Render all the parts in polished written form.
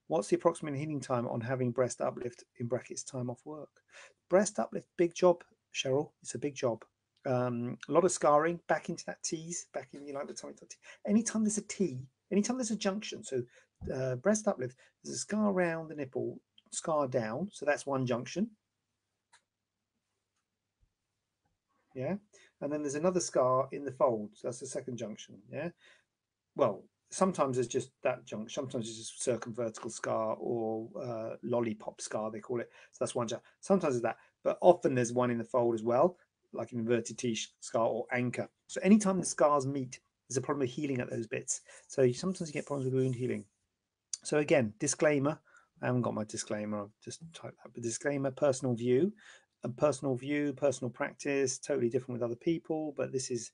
What's the approximate healing time on having breast uplift in brackets time off work? Breast uplift, big job, Cheryl. It's a big job. A lot of scarring back into that tease, back in, you know, the tummy tuck. Anytime there's a T, anytime there's a junction. So breast uplift, there's a scar around the nipple, scar down. So that's one junction. Yeah. And then there's another scar in the fold. So that's the second junction. Yeah. Well, sometimes it's just that junction. Sometimes it's just circumvertical scar or lollipop scar, they call it. So that's one. Sometimes it's that, but often there's one in the fold as well, like an inverted T scar or anchor. So anytime the scars meet, there's a problem with healing at those bits. So sometimes you get problems with wound healing. So again, disclaimer. I haven't got my disclaimer. I've just typed that. But disclaimer: personal view, personal practice, totally different with other people. But this is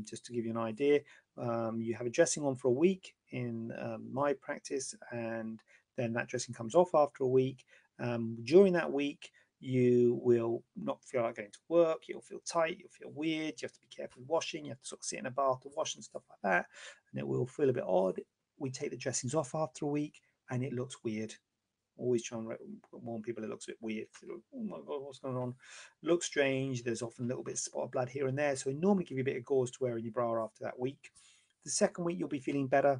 just to give you an idea. You have a dressing on for a week in my practice, and then that dressing comes off after a week. During that week, you will not feel like going to work. You'll feel tight. You'll feel weird. You have to be careful with washing. You have to sort of sit in a bath to wash and stuff like that, and it will feel a bit odd. We take the dressings off after a week, and it looks weird. Always try and warn people it looks a bit weird. Oh my god, what's going on? Looks strange. There's often a little bit of spot of blood here and there. So we normally give you a bit of gauze to wear in your bra after that week. The second week you'll be feeling better.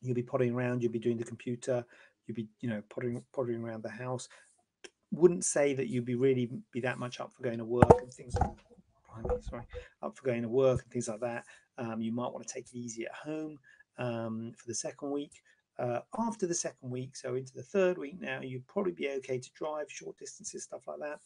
You'll be pottering around. You'll be doing the computer. You'll be, you know, pottering around the house. Wouldn't say that you'd be really be that much up for going to work and things. Sorry, up for going to work and things like that. You might want to take it easy at home for the second week. After the second week, so into the third week now, you'd probably be okay to drive short distances, stuff like that.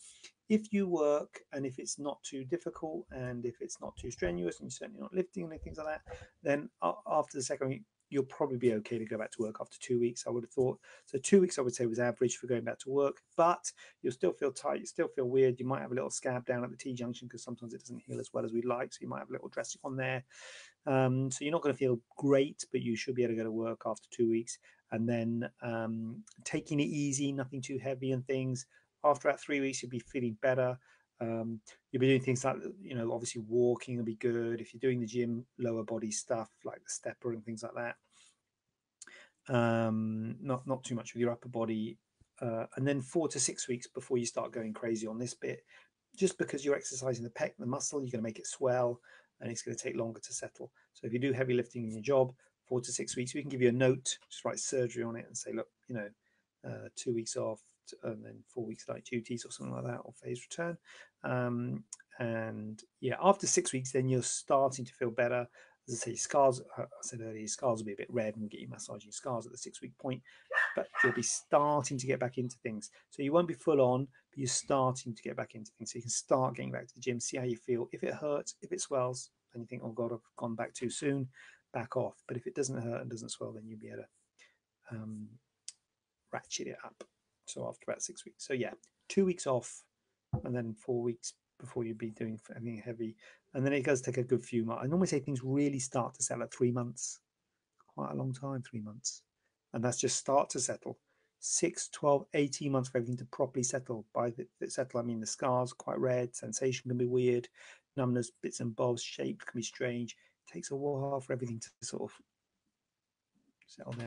If you work and if it's not too difficult and if it's not too strenuous and you're certainly not lifting and things like that, then after the second week, you'll probably be okay to go back to work after 2 weeks, I would have thought. So 2 weeks, I would say, was average for going back to work, but you'll still feel tight, you still feel weird. You might have a little scab down at the T-junction because sometimes it doesn't heal as well as we'd like, so you might have a little dressing on there. So you're not going to feel great, but you should be able to go to work after 2 weeks. And then taking it easy, nothing too heavy and things. After about 3 weeks, you'll be feeling better. You'll be doing things like, you know, obviously walking will be good. If you're doing the gym, lower body stuff like the stepper and things like that. Not too much with your upper body. And then 4 to 6 weeks before you start going crazy on this bit. Just because you're exercising the pec, the muscle, you're going to make it swell and it's going to take longer to settle. So if you do heavy lifting in your job, 4 to 6 weeks, we can give you a note, just write surgery on it and say, look, you know, 2 weeks off and then 4 weeks light duties or something like that, or phase return. And yeah, after 6 weeks, then you're starting to feel better. As I say, scars, I said earlier, scars will be a bit red and we'll get you massaging scars at the 6 week point, but you'll be starting to get back into things. So you won't be full on, but you're starting to get back into things. So you can start getting back to the gym, see how you feel. If it hurts, if it swells, and you think, oh God, I've gone back too soon, back off. But if it doesn't hurt and doesn't swell, then you'll be able to ratchet it up. So after about 6 weeks. So yeah, 2 weeks off and then 4 weeks before you'd be doing anything heavy. And then it does take a good few months. I normally say things really start to settle at 3 months. Quite a long time, 3 months. And that's just start to settle. 6, 12, 18 months for everything to properly settle. By settle, I mean the scars quite red, sensation can be weird, numbness, bits and bobs, shape can be strange. It takes a while for everything to sort of settle down.